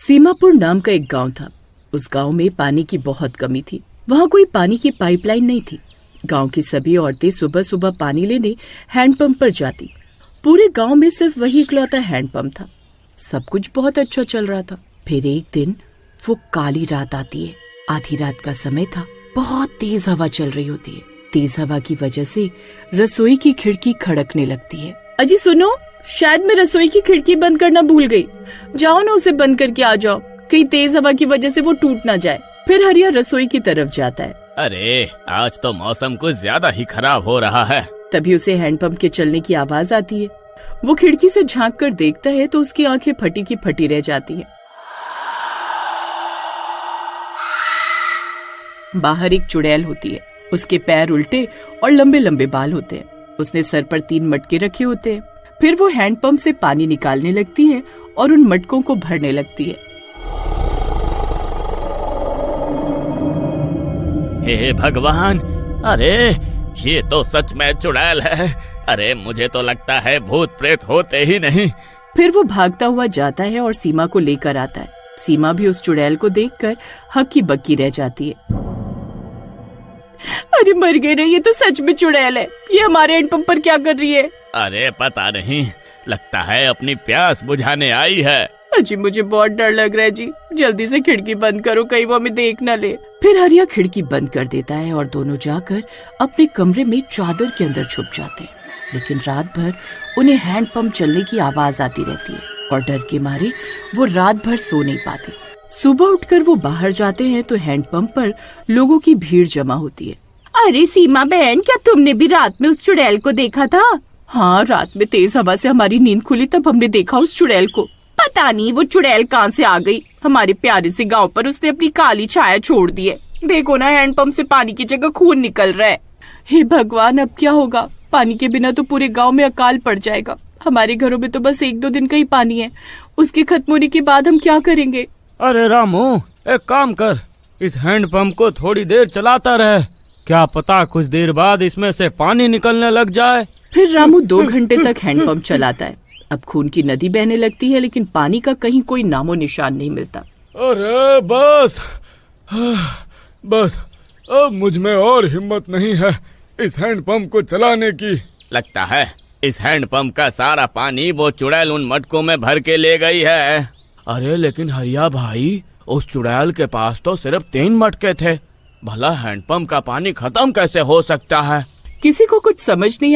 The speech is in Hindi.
सीमापुर नाम का एक गांव था। उस गांव में पानी की बहुत कमी थी। वहां कोई पानी की पाइपलाइन नहीं थी। गांव की सभी औरतें सुबह सुबह पानी लेने हैंडपंप पर जाती। पूरे गांव में सिर्फ वही इकलौता हैंडपंप था। सब कुछ बहुत अच्छा चल रहा था। फिर एक दिन वो काली रात आती है। आधी रात का समय था। बहुत तेज हवा चल रही होती है। तेज हवा की वजह से रसोई की खिड़की खड़कने लगती है। अजी सुनो, शायद मैं रसोई की खिड़की बंद करना भूल गई। जाओ ना, उसे बंद करके आ जाओ, कहीं तेज हवा की वजह से वो टूट ना जाए। फिर हरिया रसोई की तरफ जाता है। अरे आज तो मौसम कुछ ज्यादा ही खराब हो रहा है। तभी उसे हैंडपंप के चलने की आवाज आती है। वो खिड़की से झांक कर देखता है तो उसकी आंखें फटी की फटी रह जाती हैं। बाहर एक चुड़ैल होती है। उसके पैर उल्टे और लंबे लंबे बाल होते हैं। उसने सर पर 3 मटके रखे होते हैं। फिर वो हैंडपंप से पानी निकालने लगती है और उन मटकों को भरने लगती है। हे भगवान, अरे ये तो सच में चुड़ैल है। अरे मुझे तो लगता है भूत प्रेत होते ही नहीं। फिर वो भागता हुआ जाता है और सीमा को लेकर आता है। सीमा भी उस चुड़ैल को देखकर हक्की बक्की रह जाती है। अरे मर गए रे, ये तो सच में चुड़ैल है। ये हमारे हैंडपंप पर क्या कर रही है? अरे पता नहीं, लगता है अपनी प्यास बुझाने आई है। अजी मुझे बहुत डर लग रहा है जी, जल्दी से खिड़की बंद करो, कहीं वो हमें देख न ले। फिर हरिया खिड़की बंद कर देता है और दोनों जाकर अपने कमरे में चादर के अंदर छुप जाते हैं। लेकिन रात भर उन्हें हैंडपंप चलने की आवाज आती रहती है और डर के मारे वो रात भर सो नहीं पाते। सुबह उठकर वो बाहर जाते हैं तो हैंडपंप पर लोगों की भीड़ जमा होती है। अरे सीमा बहन, क्या तुमने भी रात में उस चुड़ैल को देखा था? हाँ, रात में तेज हवा से हमारी नींद खुली तब हमने देखा उस चुड़ैल को। पता नहीं वो चुड़ैल कहाँ से आ गई। हमारे प्यारे से गांव पर उसने अपनी काली छाया छोड़ दी है। देखो ना, हैंडपंप से पानी की जगह खून निकल रहा है। हे भगवान, अब क्या होगा? पानी के बिना तो पूरे गांव में अकाल पड़ जाएगा। हमारे घरों में तो बस 1-2 दिन का ही पानी है। उसके खत्म होने के बाद हम क्या करेंगे? अरे रामू, एक काम कर, इस हैंडपंप को थोड़ी देर चलाता रहे। क्या पता कुछ देर बाद इसमें से पानी निकलने लग जाए। फिर रामू 2 घंटे तक हैंडपंप चलाता है। अब खून की नदी बहने लगती है, लेकिन पानी का कहीं कोई नामो निशान नहीं मिलता। अरे बस अब मुझ में और हिम्मत नहीं है इस हैंडपंप को चलाने की। लगता है इस हैंडपंप का सारा पानी वो चुड़ैल उन मटकों में भर के ले गई है। अरे लेकिन हरिया भाई, उस चुड़ैल के पास तो सिर्फ 3 मटके थे। भला हैंडपंप का पानी खत्म कैसे हो सकता है? किसी को कुछ समझ नहीं